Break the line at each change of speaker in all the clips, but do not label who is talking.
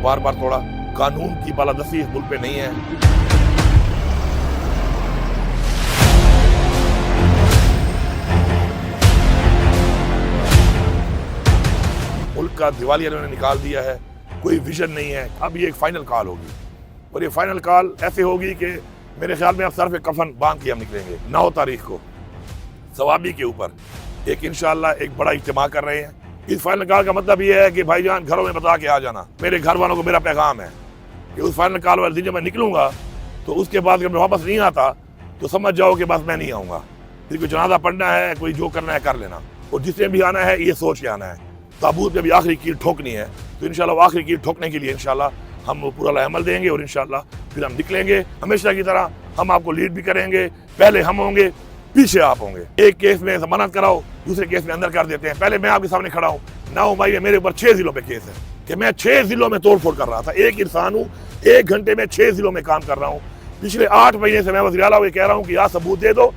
बार बार तोड़ा। कानून की बालादस्ती इस मुल्क पे नहीं है। मुल्क का दिवालिया इन्होंने निकाल दिया है, कोई विजन नहीं है। अब ये एक फाइनल कॉल होगी और ये फाइनल कॉल ऐसे होगी कि मेरे ख्याल में अब सर पे कफन बांध के हम निकलेंगे। 9 तारीख को सवाबी के ऊपर एक इंशाअल्लाह एक बड़ा इज्तिमा कर रहे हैं। इस फाइनल कॉल का मतलब ये है कि भाईजान घरों में बता के आ जाना। मेरे घर वालों को मेरा पैगाम है कि उस फाइनल कॉल वाले दिन जब मैं निकलूंगा तो उसके बाद जब मैं वापस नहीं आता तो समझ जाओ कि बस मैं नहीं आऊँगा। फिर कोई जनाजा पढ़ना है, कोई जो करना है कर लेना, और जिसने भी आना है ये सोच के आना है। ताबूत में भी आखिरी कील ठोकनी है तो इंशाल्लाह आखिरी कील ठोकने के लिए इंशाल्लाह हम वो पूरा अमल देंगे और इंशाल्लाह फिर हम निकलेंगे। हमेशा की तरह हम आपको लीड भी करेंगे, पहले हम होंगे, पीछे आप होंगे। एक केस में जमानत कराओ, दूसरे केस में अंदर कर देते हैं। पहले मैं आपके सामने खड़ा हूँ, 9 मई में मेरे ऊपर 6 जिलों पे केस है कि मैं 6 जिलों में तोड़फोड़ कर रहा था। एक इंसान हूँ, 1 घंटे में 6 जिलों में काम कर रहा हूँ। पिछले 8 महीने से मैं वज़ीर आला को कह रहा हूँ कि यार सबूत दे दो,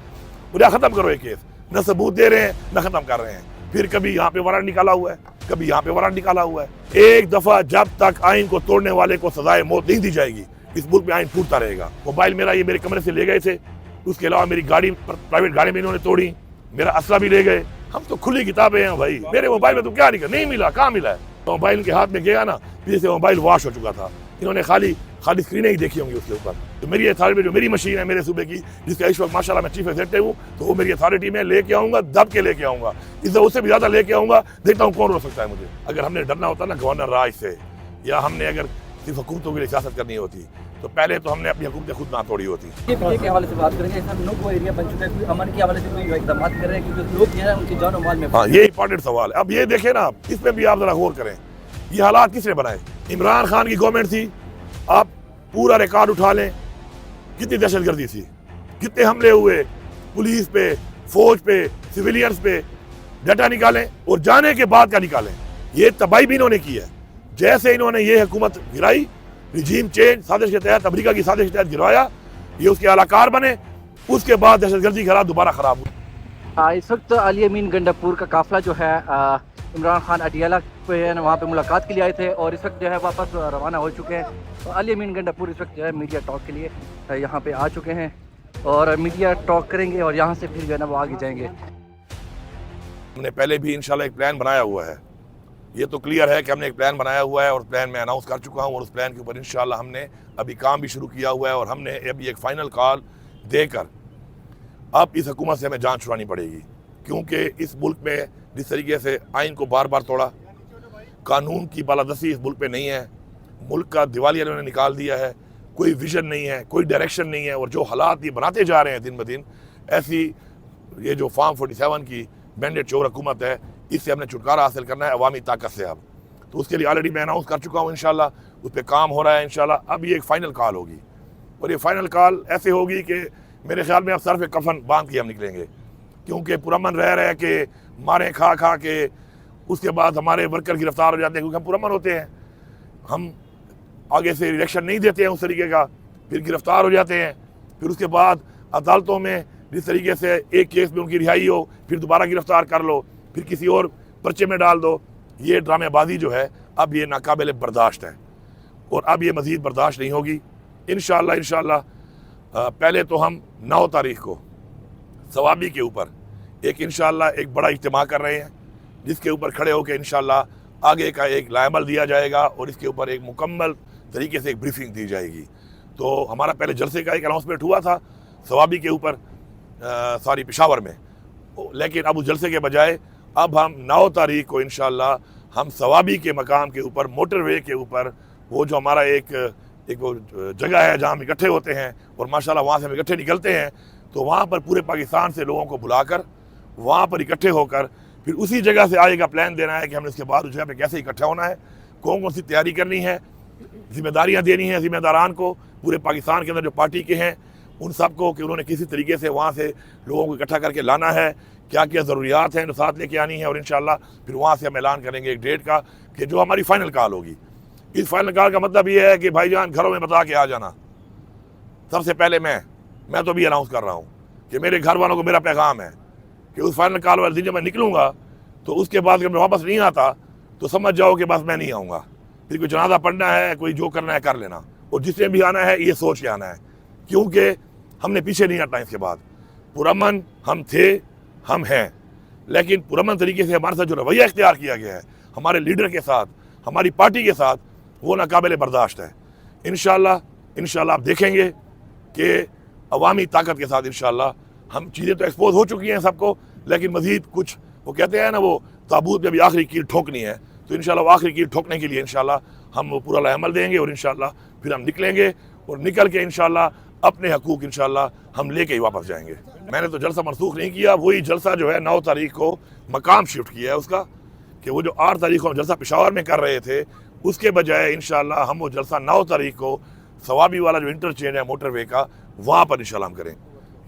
मुझे खत्म करो ये केस। न सबूत दे रहे हैं न खत्म कर रहे हैं। फिर कभी यहाँ पे वारंट निकाला हुआ है, कभी यहाँ पे वारंट निकाला हुआ है। एक दफा जब तक आइन को तोड़ने वाले को सजाए मौत नहीं दी जाएगी, इस मुल्क में आइन टूटता रहेगा। मोबाइल मेरा ये मेरे कमरे से ले गए थे, उसके अलावा मेरी गाड़ी, प्राइवेट गाड़ी में इन्होंने तोड़ी, मेरा असला भी ले गए। हम तो खुली किताबें हैं भाई। मेरे मोबाइल में तो क्या नहीं मिला, कहाँ मिला है? तो मोबाइल इनके हाथ में गया ना, पीछे से मोबाइल वॉश हो चुका था। इन्होंने खाली स्क्रीनें ही देखी होंगी उसके ऊपर। तो मेरी अथॉरिटी में जो मेरी मशीन है मेरे सूबे की, जिसका इस वक्त माशाल्लाह मैं चीफ एग्जीक्यूटिव हूँ, तो वो मेरी अथॉरिटी में लेके आऊँगा, दब के लेके आऊँगा। इस उससे भी ज़्यादा लेके आऊँगा। देखता हूँ कौन रोक सकता है मुझे। अगर हमने डरना होता ना गवर्नर राज से, या हमने अगर सिर्फ हुकूमतों के लिए सियासत करनी होती, तो पहले तो हमने अपनी हुकूमतें खुद ना तोड़ी होती।
के हवाले से बात करेंगे, नो एरिया बन चुका है, कोई अमन के हवाले से कोई इकदाम कर रहे हैं कि लोग जो है उनकी जान और माल में।
हाँ, ये इंपॉर्टेंट सवाल है। अब ये देखें ना, इसमें भी आप जरा गौर करें, ये हालात किसने बनाए? इमरान खान की गवर्नमेंट थी। आप पूरा रिकॉर्ड उठा लें, कितनी दहशतगर्दी थी, कितने हमले हुए पुलिस पे, फौज पे, सिविलियंस पे। डाटा निकालें और जाने के बाद क्या निकालें। ये तबाही भी इन्होंने की है। जैसे इन्होंने ये हुकूमत गिराई, रिजीम चेंज साजिश के तहत, अमेरिका की साजिश के तहत गिरवाया, ये उसके अलाकार बने, उसके बाद दहशतगर्दी खराब दोबारा खराब हुई।
इस वक्त अली अमीन गंडापुर का काफिला जो है इमरान खान अडियाला पे है, वहाँ पे मुलाकात के लिए आए थे और इस वक्त जो है वापस रवाना हो चुके हैं। तो अली अमीन गंडापुर इस वक्त जो है मीडिया टॉक के लिए यहाँ पे आ चुके हैं और मीडिया टॉक करेंगे और यहाँ से फिर जो है ना वो आगे जाएंगे।
हमने पहले भी इंशाल्लाह एक प्लान बनाया हुआ है। ये तो क्लियर है कि हमने एक प्लान बनाया हुआ है और प्लान मैं अनाउंस कर चुका हूँ और उस प्लान के ऊपर इंशाल्लाह हमने अभी काम भी शुरू किया हुआ है और हमने अभी एक फाइनल कॉल देकर अब इस हुकूमत से हमें जान छुड़ानी पड़ेगी, क्योंकि इस मुल्क में जिस तरीके से आइन को बार बार तोड़ा, कानून की बालादस्ती इस मुल्क पे नहीं है। मुल्क का दिवालिया इन्होंने निकाल दिया है, कोई विजन नहीं है, कोई डायरेक्शन नहीं है। और जो हालात ये बनाते जा रहे हैं दिन ब दिन, ऐसी ये जो फार्म 47 की मैंडेट चोर हुकूमत है, इससे हमने छुटकारा हासिल करना है अवामी ताकत से। अब तो उसके लिए ऑलरेडी मैं अनाउंस कर चुका हूँ, इंशाल्लाह उस पर काम हो रहा है। इंशाल्लाह अब ये एक फाइनल कॉल होगी और ये फाइनल कॉल ऐसे होगी कि मेरे ख्याल में अब सर पे कफन बांध के हम निकलेंगे, क्योंकि पुरअमन रह के मारे खा के उसके बाद हमारे वर्कर गिरफ्तार हो जाते हैं, क्योंकि हम पुरअमन होते हैं। हम आगे से रिएक्शन नहीं देते हैं उस तरीके का, फिर गिरफ्तार हो जाते हैं। फिर उसके बाद अदालतों में जिस तरीके से एक केस में उनकी रिहाई हो, फिर दोबारा गिरफ्तार कर लो, फिर किसी और पर्चे में डाल दो। ये ड्रामेबाजी जो है अब ये नाकाबिल बर्दाश्त है और अब ये मज़ीद बर्दाश्त नहीं होगी। इंशाल्लाह पहले तो हम 9 तारीख को सवाबी के ऊपर एक बड़ा इज्तिमा कर रहे हैं, जिसके ऊपर खड़े होकर इंशाल्लाह आगे का एक लायमल दिया जाएगा और इसके ऊपर एक मुकम्मल तरीके से एक ब्रीफिंग दी जाएगी। तो हमारा पहले जलसे का एक अनाउंसमेंट हुआ था सवाबी के ऊपर, पेशावर में, लेकिन अब उस जलसे के बजाय अब हम 9 तारीख को इंशाल्लाह हम सवाबी के मकाम के ऊपर, मोटरवे के ऊपर, वो जो हमारा एक वो जगह है जहाँ हम इकट्ठे होते हैं और माशाल्लाह वहाँ से हम इकट्ठे निकलते हैं, तो वहाँ पर पूरे पाकिस्तान से लोगों को बुलाकर वहाँ पर इकट्ठे होकर फिर उसी जगह से आगे का प्लान देना है कि हमने उसके बाद उस जगह पे कैसे इकट्ठा होना है, कौन सी तैयारी करनी है, जिम्मेदारियाँ देनी हैं जिम्मेदारान को, पूरे पाकिस्तान के अंदर जो पार्टी के हैं उन सब को, कि उन्होंने किसी तरीके से वहाँ से लोगों को इकट्ठा करके लाना है, क्या क्या ज़रूरियात हैं जो साथ लेके आनी है। और इंशाल्लाह फिर वहाँ से हम ऐलान करेंगे एक डेट का कि जो हमारी फाइनल कॉल होगी। इस फाइनल कॉल का मतलब ये है कि भाईजान घरों में बता के आ जाना। सबसे पहले मैं तो भी अनाउंस कर रहा हूँ कि मेरे घर वालों को मेरा पैगाम है कि उस फाइनल कॉल वाले दिन जब मैं निकलूँगा तो उसके बाद जब मैं वापस नहीं आता तो समझ जाओ कि बस मैं नहीं आऊँगा। फिर कोई जनाजा पढ़ना है, कोई जो करना है कर लेना, और जिसने भी आना है ये सोच के आना है, क्योंकि हमने पीछे नहीं हटना। इसके बाद पुरअमन हम थे, हम हैं, लेकिन पुरअमन तरीके से हमारे साथ जो रवैया इख्तियार किया गया है हमारे लीडर के साथ, हमारी पार्टी के साथ, वो नाकाबिल बर्दाश्त है। इंशाल्लाह आप देखेंगे कि अवामी ताकत के साथ इंशाल्लाह हम चीज़ें तो एक्सपोज हो चुकी हैं सबको, लेकिन मज़ीद कुछ वो कहते हैं ना, वो ताबूत में भी आखिरी कील ठोकनी है, तो इंशाल्लाह वो आखिरी कील ठोकने के लिए इंशाल्लाह हम वो पूरा अमल देंगे, और इंशाल्लाह फिर हम निकलेंगे, और निकल के इंशाल्लाह अपने हकूक़ इंशाल्लाह हम लेके ही वापस जाएंगे। मैंने तो जलसा मनसूख नहीं किया, वही जलसा जो है 9 तारीख को मकाम शिफ्ट किया है उसका, कि वो जो 8 तारीख को हम जलसा पेशावर में कर रहे थे, उसके बजाय इंशाल्लाह हम वो जलसा 9 तारीख को सवाबी वाला जो इंटरचेंज है मोटरवे का, वहाँ पर इंशाल्लाह हम करें।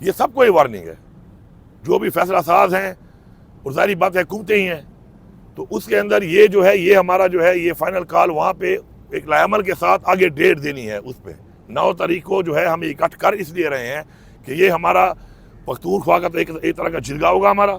ये सबको ही वार्निंग है, जो भी फैसला साज हैं, और सारी बात है हुकूमतें ही हैं, तो उसके अंदर ये जो है, ये हमारा जो है, ये फाइनल कॉल वहाँ पे एक लायमल के साथ आगे डेट देनी है। उस पर 9 तारीख को जो है हम इकट्ठ कर इसलिए रहे हैं कि ये हमारा पख्तूनख्वा का तो एक तरह का जिरगा होगा हमारा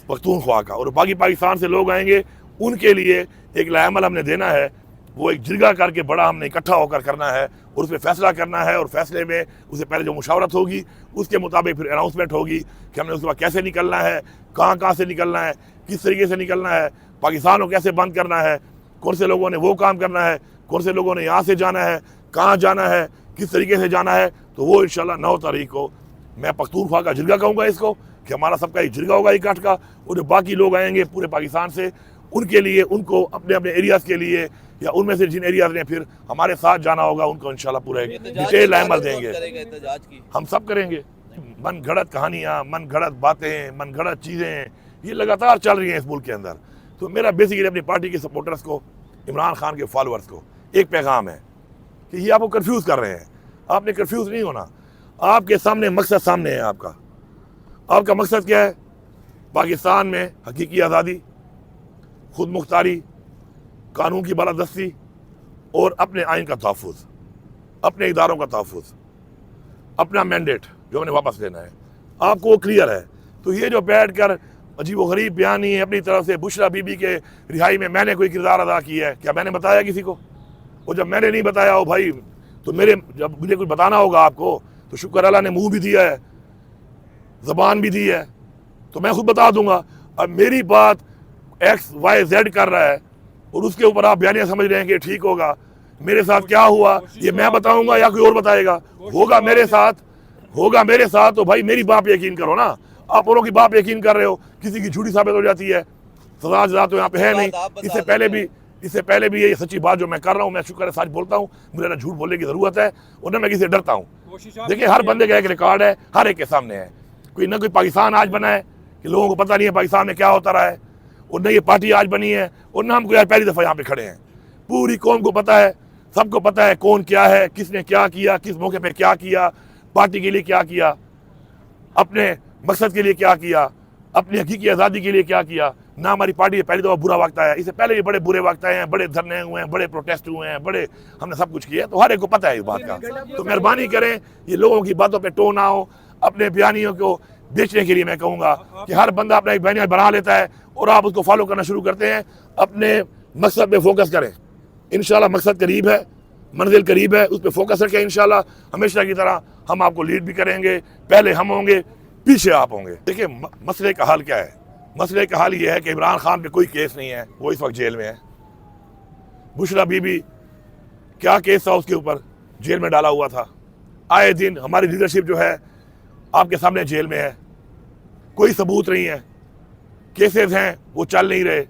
पख्तूनख्वा का, और बाकी पाकिस्तान से लोग आएंगे, उनके लिए एक लायमल हमने देना है, वो एक जिरगा करके बड़ा हमने इकट्ठा होकर करना है, और उस पर फैसला करना है, और फैसले में उससे पहले जो मुशावरत होगी उसके मुताबिक फिर अनाउंसमेंट होगी कि हमने उसके बाद कैसे निकलना है, कहाँ से निकलना है, किस तरीके से निकलना है, पाकिस्तान को कैसे बंद करना है, कौन से लोगों ने वो काम करना है, कौन से लोगों ने यहाँ से जाना है, कहाँ जाना है, किस तरीके से जाना है। तो वो इंशाल्लाह 9 तारीख को मैं पख्तूनख्वा का जिरगा कहूँगा इसको, कि हमारा सबका एक जिरगा होगा इकट्ठ का, और जो बाकी लोग आएंगे पूरे पाकिस्तान से, उनके लिए, उनको अपने अपने एरियाज़ के लिए, या उनमें से जिन एरियाज ने फिर हमारे साथ जाना होगा, उनको इंशाल्लाह पूरा डिटेल अमल देंगे। हम सब करेंगे। मन घड़त कहानियाँ, मन घड़त बातें, मन घड़त चीज़ें ये लगातार चल रही हैं इस मुल्क के अंदर। तो मेरा बेसिकली अपनी पार्टी के सपोर्टर्स को, इमरान खान के फॉलोअर्स को एक पैगाम है कि ये आपको कन्फ्यूज़ कर रहे हैं। आपने कन्फ्यूज़ नहीं होना, आपके सामने मकसद सामने है। आपका मकसद क्या है? पाकिस्तान में हकीकी आज़ादी, खुद मुख्तारी, कानून की बालादस्ती, और अपने आइन का तहफ़्फ़ुज़, अपने इदारों का तहफ़्फ़ुज़, अपना मैंडेट जो हमने वापस लेना है, आपको वो क्लियर है। तो ये जो बैठ कर अजीब व गरीब बयानी है अपनी तरफ से, बुशरा बीबी के रिहाई में मैंने कोई किरदार अदा किया है क्या? मैंने बताया किसी को? और जब मैंने नहीं बताया हो भाई, तो जब मुझे कुछ बताना होगा आपको, तो शुक्र अल्लाह ने मुँह भी दिया है, ज़बान भी दी है, तो मैं खुद बता दूंगा। अब मेरी बात XYZ कर रहा है, और उसके ऊपर आप बयानियाँ समझ रहे हैं कि ठीक होगा। मेरे साथ क्या हुआ ये मैं बताऊंगा या कोई और बताएगा? होगा मेरे साथ, तो भाई मेरी बात यकीन करो ना। आप औरों की बात यकीन कर रहे हो, किसी की झूठी साबित हो जाती है, सजा तो यहाँ पे है नहीं। इससे पहले भी ये सच्ची बात जो मैं कर रहा हूँ, मैं शुक्र है सच बोलता हूँ, मुझे ना झूठ बोलने की ज़रूरत है और ना मैं किसी से डरता हूँ। देखिए हर बंदे का एक रिकॉर्ड है, हर एक के सामने है। कोई पाकिस्तान आज बना है कि लोगों को पता नहीं है पाकिस्तान में क्या होता रहा है, और न ये पार्टी आज बनी है, और न हमको यार पहली दफ़ा यहाँ पे खड़े हैं। पूरी कौम को पता है, सबको पता है कौन क्या है, किसने क्या किया, किस मौके पे क्या किया, पार्टी के लिए क्या किया, अपने मकसद के लिए क्या किया, अपनी हकीकी आज़ादी के लिए क्या किया। ना हमारी पार्टी में पहली दफ़ा बुरा वक्त आया, इससे पहले भी बड़े बुरे वक्त आए हैं, बड़े धरने हुए हैं, बड़े प्रोटेस्ट हुए हैं, बड़े हमने सब कुछ किया, तो हर एक को पता है इस बात का। तो मेहरबानी करें, ये लोगों की बातों पर टो ना हो। अपने बयानियों को बेचने के लिए मैं कहूँगा कि हर बंदा अपना एक बयानिया बना लेता है और आप उसको फॉलो करना शुरू करते हैं। अपने मकसद पे फोकस करें, इंशाल्लाह मकसद करीब है, मंजिल करीब है, उस पर फोकस रखें। इंशाल्लाह हमेशा की तरह हम आपको लीड भी करेंगे, पहले हम होंगे, पीछे आप होंगे। देखिए मसले का हाल क्या है? मसले का हाल ये है कि इमरान खान पे कोई केस नहीं है, वो इस वक्त जेल में है। बुशरा बीबी क्या केस था उसके ऊपर, जेल में डाला हुआ था। आए दिन हमारी लीडरशिप जो है आपके सामने जेल में है, कोई सबूत नहीं है, केसेस हैं वो चल नहीं रहे।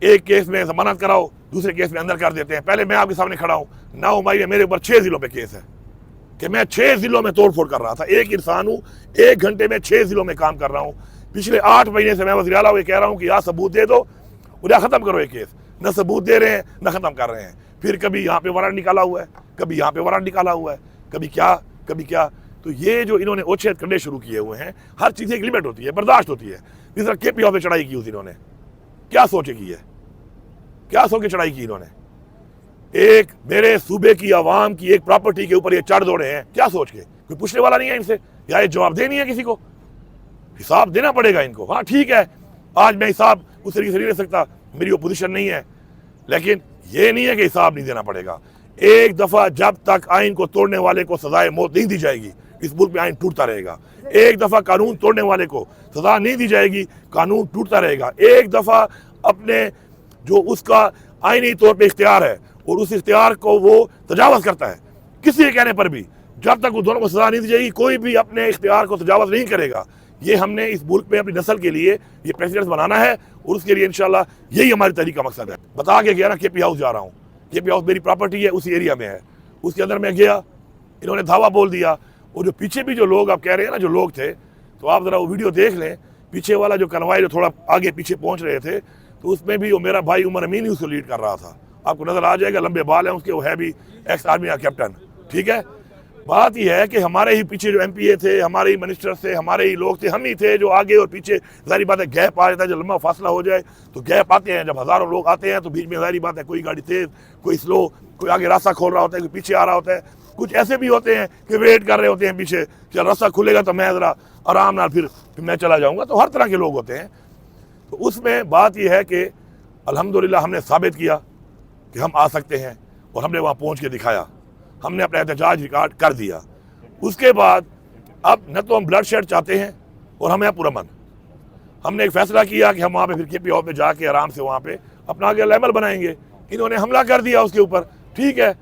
एक केस में जमानत कराओ, दूसरे केस में अंदर कर देते हैं। पहले मैं आपके सामने खड़ा हूँ, 9 मई में मेरे ऊपर 6 जिलों पे केस है कि मैं 6 जिलों में तोड़फोड़ कर रहा था। एक इंसान हूँ, 1 घंटे में 6 जिलों में काम कर रहा हूँ। पिछले 8 महीने से मैं वज़ीर आला को कह रहा हूँ कि यार सबूत दे दो और या ख़त्म करो ये केस। न सबूत दे रहे हैं, न ख़त्म कर रहे हैं। फिर कभी यहाँ पे वारंट निकाला हुआ है, कभी यहाँ पे वारंट निकाला हुआ है, कभी क्या। तो ये जो इन्होंने ओछेद करने शुरू किए हुए हैं, हर चीज़ एक लिमिट होती है, बर्दाश्त होती है। जिस तरह KP ऑफ पे चढ़ाई की उस इन्होंने, क्या सोच के चढ़ाई की इन्होंने? एक मेरे सूबे की आवाम की एक प्रॉपर्टी के ऊपर ये चढ़ दौड़े हैं, क्या सोच के? कोई पूछने वाला नहीं है इनसे, या ये जवाब देनी है किसी को? हिसाब देना पड़ेगा इनको। हाँ ठीक है, आज मैं हिसाब उस तरीके से नहीं ले सकता, मेरी वो पोजीशन नहीं है, लेकिन ये नहीं है कि हिसाब नहीं देना पड़ेगा। एक दफ़ा जब तक आइन को तोड़ने वाले को सजाए मौत नहीं दी जाएगी, इस मुल्क में आइन टूटता रहेगा। एक दफ़ा कानून तोड़ने वाले को सजा नहीं दी जाएगी, कानून टूटता रहेगा। एक दफ़ा अपने जो उसका आइनी तौर पे इख्तियार है और उस इख्तियार को वो तजावज़ करता है, किसी के कहने पर भी, जब तक वो दोनों को सजा नहीं दी जाएगी, कोई भी अपने इख्तियार को तजावज़ नहीं करेगा। ये हमने इस मुल्क में अपनी नस्ल के लिए ये प्रेसिडेंट बनाना है और उसके लिए इंशाल्लाह यही हमारी तहरीक का मकसद है। बता के गया ना KP हाउस जा रहा हूँ, KP हाउस मेरी प्रॉपर्टी है, उसी एरिया में है। उसके अंदर मैं गया, इन्होंने धावा बोल दिया। और जो पीछे भी जो लोग आप कह रहे हैं ना, जो लोग थे, तो आप ज़रा वो वीडियो देख लें। पीछे वाला जो कन्वाई जो थोड़ा आगे पीछे पहुँच रहे थे, तो उसमें भी वो मेरा भाई उमर अमीन ही उसको लीड कर रहा था। आपको नज़र आ जाएगा, लंबे बाल हैं उसके, वो है भी एक्स आर्मी का कैप्टन। ठीक है, बात यह है कि हमारे ही पीछे जो MPA थे, हमारे ही मिनिस्टर थे, हमारे ही लोग थे, हम ही थे जो आगे और पीछे। ज़ाहिर बात है गैप आ जाता है, जब लंबा फासला हो जाए तो गैप आते हैं। जब हज़ारों लोग आते हैं तो बीच में ज़ाहिर बात है कोई गाड़ी तेज़, कोई स्लो, कोई आगे रास्ता खोल रहा होता है, कोई पीछे आ रहा होता है। कुछ ऐसे भी होते हैं कि वेट कर रहे होते हैं पीछे, चल रास्ता खुलेगा तो मैं ज़रा आराम नाल फिर मैं चला जाऊँगा। तो हर तरह के लोग होते हैं। तो उसमें बात यह है कि अल्हम्दुलिल्लाह हमने साबित किया कि हम आ सकते हैं और हमने वहाँ पहुँच के दिखाया। हमने अपना एहतजाज रिकॉर्ड कर दिया। उसके बाद अब न तो हम ब्लड शेड चाहते हैं और हमें पूरा मन, हमने एक फ़ैसला किया कि हम वहाँ पे फिर KP हाउस में जाके आराम से वहाँ पे अपना आगे अमल बनाएंगे। इन्होंने हमला कर दिया उसके ऊपर, ठीक है,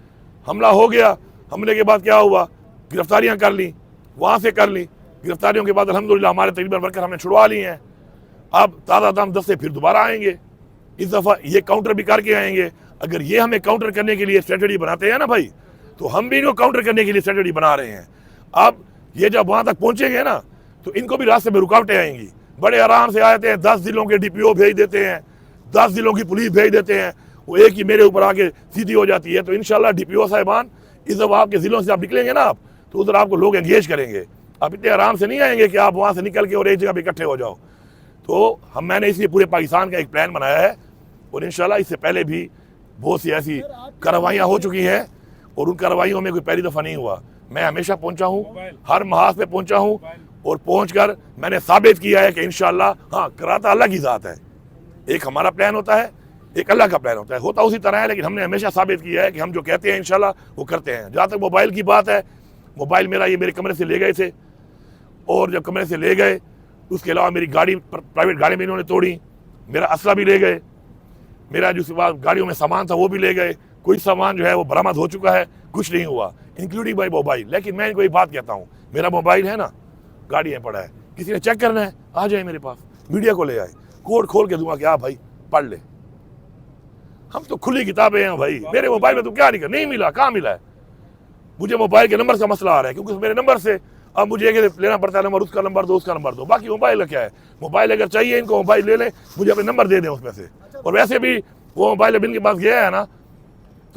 हमला हो गया। हमले के बाद क्या हुआ, गिरफ्तारियाँ कर ली, वहाँ से कर ली। गिरफ्तारियों के बाद अल्हम्दुलिल्लाह हमारे तकरीबन वर्कर हमने छुड़वा लिए हैं। अब ताज़ा दम 10 से फिर दोबारा आएंगे। इस दफ़ा ये काउंटर भी करके आएंगे। अगर ये हमें काउंटर करने के लिए स्ट्रेटजी बनाते हैं ना भाई, तो हम भी इनको काउंटर करने के लिए स्ट्रेटजी बना रहे हैं। अब ये जब वहाँ तक पहुँचेंगे ना, तो इनको भी रास्ते में रुकावटें आएंगी। बड़े आराम से आते हैं, 10 जिलों के DPO भेज देते हैं, 10 जिलों की पुलिस भेज देते हैं, वो एक ही मेरे ऊपर आके सीधी हो जाती है। तो इंशाल्लाह DPO साहिबान, इस दफ़ा आपके ज़िलों से आप निकलेंगे ना आप, तो उधर आपको लोग एंगेज करेंगे। आप इतने आराम से नहीं आएंगे कि आप वहाँ से निकल के और एक जगह पर इकट्ठे हो जाओ। तो मैंने इसलिए पूरे पाकिस्तान का एक प्लान बनाया है और इंशाल्लाह इससे पहले भी बहुत सी ऐसी कार्रवाइयाँ हो चुकी हैं और उन कार्रवाइयों में कोई पहली दफ़ा नहीं हुआ। मैं हमेशा पहुंचा हूं, हर महाज पे पहुंचा हूं और पहुंचकर मैंने साबित किया है कि इंशाल्लाह, हाँ, कराता अल्लाह की ज़ात है। एक हमारा प्लान होता है, एक अल्लाह का प्लान होता है, होता उसी तरह है, लेकिन हमने हमेशा साबित किया है कि हम जो कहते हैं इंशाल्लाह वो करते हैं। जहाँ तक मोबाइल की बात है, मोबाइल मेरा ये मेरे कमरे से ले गए थे और जब कमरे से ले गए, उसके अलावा मेरी गाड़ी, प्राइवेट गाड़ी में इन्होंने तोड़ी, मेरा असला भी ले गए, मेरा जो गाड़ियों में सामान था वो भी ले गए। कोई सामान जो है वो बरामद हो चुका है, कुछ नहीं हुआ, इंक्लूडिंग माई मोबाइल। लेकिन मैं इनको एक बात कहता हूँ, मेरा मोबाइल है ना, गाड़ी में पड़ा है, किसी ने चेक करना है आ जाए मेरे पास, मीडिया को ले आए, कोड खोल के दूंगा कि आप भाई पढ़ ले। हम तो खुली किताबें हैं भाई। मेरे मोबाइल में तो क्या नहीं मिला, कहाँ मिला है? मुझे मोबाइल के नंबर का मसला आ रहा है, क्योंकि मेरे नंबर से अब मुझे लेना पड़ता है नंबर, उसका नंबर दो, उसका नंबर दो। बाकी मोबाइल का क्या है, मोबाइल अगर चाहिए इनको, मोबाइल ले लें, मुझे अपने नंबर दे दें उसमें से। और वैसे भी वो मोबाइल अब इनके पास गया है ना,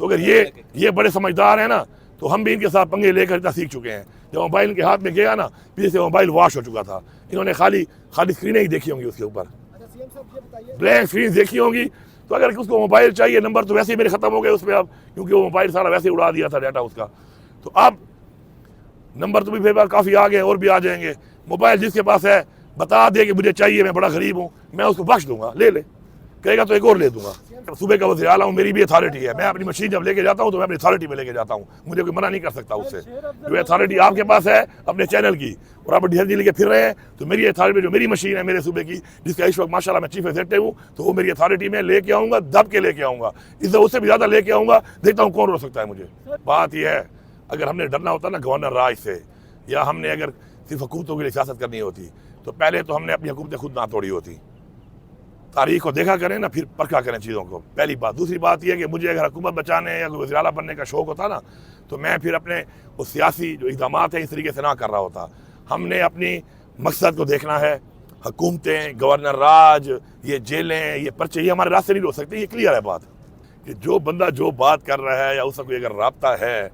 तो अगर ये बड़े समझदार हैं ना, तो हम भी इनके साथ पंगे लेकर इतना सीख चुके हैं। जब मोबाइल इनके हाथ में गया ना, पीछे से मोबाइल वॉश हो चुका था। इन्होंने खाली स्क्रीनें ही देखी होंगी उसके ऊपर, ब्लैंक स्क्रीन देखी होंगी। तो अगर उसको मोबाइल चाहिए, नंबर तो वैसे ही मेरे ख़त्म हो गए उसमें अब, क्योंकि वो मोबाइल सारा वैसे उड़ा दिया था डाटा उसका। तो अब नंबर तो भी मेरे पास काफ़ी आ गए और भी आ जाएंगे। मोबाइल जिसके पास है बता दे कि मुझे चाहिए, मैं बड़ा गरीब हूँ, मैं उसको बख्श दूंगा, ले ले, कहेगा तो एक और ले दूंगा। सुबह का वज़ीर आला हूँ, मेरी भी अथॉरिटी है। मैं अपनी मशीन जब लेके जाता हूँ तो मैं अपनी अथॉरिटी में लेके जाता हूँ, मुझे कोई मना नहीं कर सकता उससे। जो अथॉरिटी आपके पास है अपने चैनल की, और आप ढेर लेके फिर रहे हैं, तो मेरी अथॉरिटी जो मेरी मशीन है मेरे सूबे की, जिसका इस वक्त माशाल्लाह मैं चीफ एग्जीक्यूटिव हूँ, तो वो मेरी अथॉरिटी में लेके आऊँगा, दब के लेके आऊँगा, इससे उससे भी ज़्यादा लेके आऊँगा। देखता हूँ कौन रोक सकता है मुझे। बात यह है, अगर हमने डरना होता ना गवर्नर राज से, या हमने अगर सिर्फ हुकूमतों के लिए सियासत करनी होती, तो पहले तो हमने अपनी हुकूमतें खुद ना तोड़ी होती। तारीख को देखा करें ना, फिर परखा करें चीज़ों को, पहली बात। दूसरी बात यह कि मुझे अगर हुकूमत बचाने या कोई वज़ीर आला बनने का शौक़ होता ना, तो मैं फिर अपने वो सियासी जो इक़दाम हैं इस तरीके से ना कर रहा होता। हमने अपनी मकसद को देखना है। हुकूमतें, गवर्नर राज, ये जेलें, ये पर्चे, ये हमारे रास्ते नहीं रोक सकते। ये क्लियर है बात कि जो बंदा जो बात कर रहा है या उसका कोई अगर राब्ता है,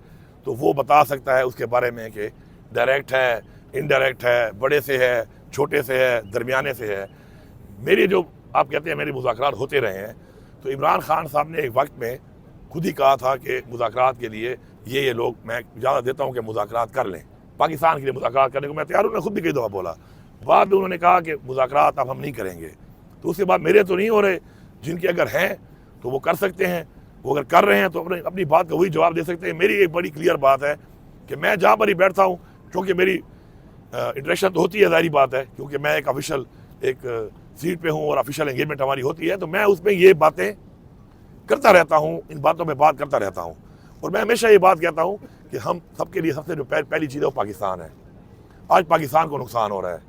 तो वो बता सकता है उसके बारे में कि डायरेक्ट है, इनडायरेक्ट है, बड़े से है, छोटे से है, दरमियाने से है। मेरी जो आप कहते हैं मेरे मुज़ाकरात होते रहे हैं, तो इमरान खान साहब ने एक वक्त में खुद ही कहा था कि मुज़ाकरात के लिए ये लोग मैं इजाज़त देता हूँ कि मुज़ाकरात कर लें, पाकिस्तान के लिए मुज़ाकरात करने को मैं तैयार हूँ। उन्होंने खुद भी कई दफ़ा बोला। बाद में उन्होंने कहा कि मुज़ाकरात अब हम नहीं करेंगे। तो उसके बाद मेरे तो नहीं हो रहे, जिनके अगर हैं तो वो कर सकते हैं। वो अगर कर रहे हैं तो अपनी बात का वही जवाब दे सकते हैं। मेरी एक बड़ी क्लियर बात है कि मैं जहाँ पर ही बैठता हूँ, क्योंकि मेरी इंटरेक्शन तो होती है, ज़ाहिर बात है, क्योंकि मैं एक ऑफिशियल एक सीट पे हूँ और ऑफिशियल एंगेजमेंट हमारी होती है, तो मैं उसमें ये बातें करता रहता हूँ, इन बातों में बात करता रहता हूँ। और मैं हमेशा ये बात कहता हूँ कि हम सबके लिए सबसे जो पहली चीज़ है वो पाकिस्तान है। आज पाकिस्तान को नुकसान हो रहा है,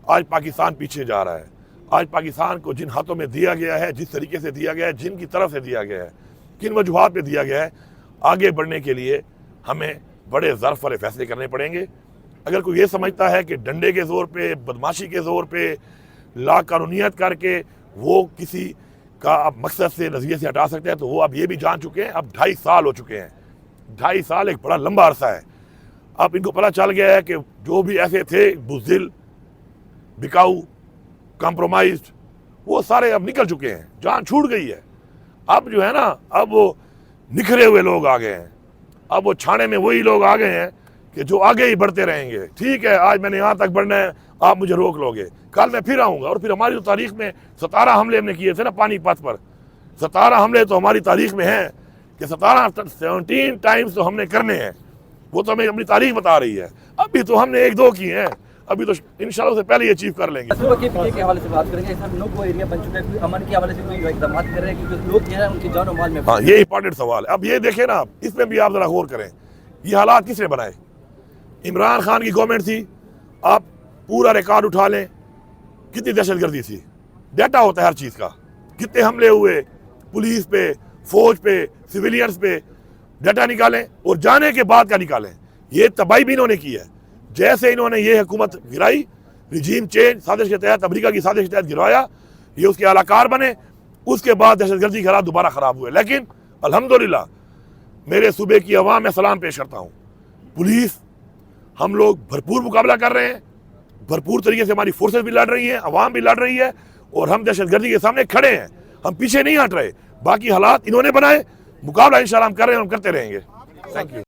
आज पाकिस्तान पीछे जा रहा है, आज पाकिस्तान को जिन हाथों में दिया गया है, जिस तरीके से दिया गया है, जिनकी तरफ से दिया गया है, किन वजूहात पे दिया गया है, आगे बढ़ने के लिए हमें बड़े ज़र्फ वाले फैसले करने पड़ेंगे। अगर कोई ये समझता है कि डंडे के ज़ोर पे, बदमाशी के ज़ोर पे, ला कानूनियत करके वो किसी का अब मकसद से, नज़रिए से हटा सकते हैं, तो वो अब ये भी जान चुके हैं। अब 2.5 साल हो चुके हैं। 2.5 साल एक बड़ा लंबा अरसा है। अब इनको पता चल गया है कि जो भी ऐसे थे बुज़दिल, बिकाऊ, कॉम्प्रोमाइज्ड, वो सारे अब निकल चुके हैं, जान छूट गई है। अब जो है ना, अब वो निखरे हुए लोग आ गए हैं। अब वो छाने में वही लोग आ गए हैं कि जो आगे ही बढ़ते रहेंगे। ठीक है, आज मैंने यहाँ तक बढ़ना है, आप मुझे रोक लोगे, कल मैं फिर आऊँगा। और फिर हमारी तो तारीख में 17 हमले हमने किए थे ना पानीपत पर, 17 हमले तो हमारी तारीख में हैं कि 17 टाइम्स तो हमने करने हैं। वो तो हमें अपनी तारीख बता रही है। अभी तो हमने 1-2 किए हैं, अभी तो इंशाल्लाह से पहले ये अचीव कर लेंगे।
के हवाले से बात करेंगे, सब लोग वो एरिया बन चुका है, अमन के हवाले से कोई इकदाम कर रहे हैं क्योंकि लोग जो है उनकी जान और माल में।
हाँ, ये इंपॉर्टेंट सवाल है। अब ये देखें ना, इसमें भी आप जरा गौर करें, ये हालात किसने बनाए? इमरान खान की गवर्नमेंट थी। आप पूरा रिकॉर्ड उठा लें, कितनी दहशतगर्दी थी, डाटा होता है हर चीज़ का, कितने हमले हुए पुलिस पे, फौज पे, सिविलियंस पे, डाटा निकालें और जाने के बाद का निकालें। ये तबाही भी इन्होंने की है। जैसे इन्होंने ये हुकूमत गिराई, रिजीम चेंज साजिश के तहत, अमेरिका की साजिश के तहत गिरवाया, ये उसके आलाकार बने, उसके बाद दहशतगर्दी के हालात दोबारा ख़राब हुए। लेकिन अल्हम्दुलिल्लाह मेरे सूबे की अवाम में सलाम पेश करता हूँ। पुलिस, हम लोग भरपूर मुकाबला कर रहे हैं, भरपूर तरीके से हमारी फोर्सेस भी लड़ रही हैं, अवाम भी लड़ रही है, और हम दहशतगर्दी के सामने खड़े हैं, हम पीछे नहीं हट रहे। बाकी हालात इन्होंने बनाए, मुकाबला इंशाल्लाह हम कर रहे हैं, हम करते रहेंगे। Thank you.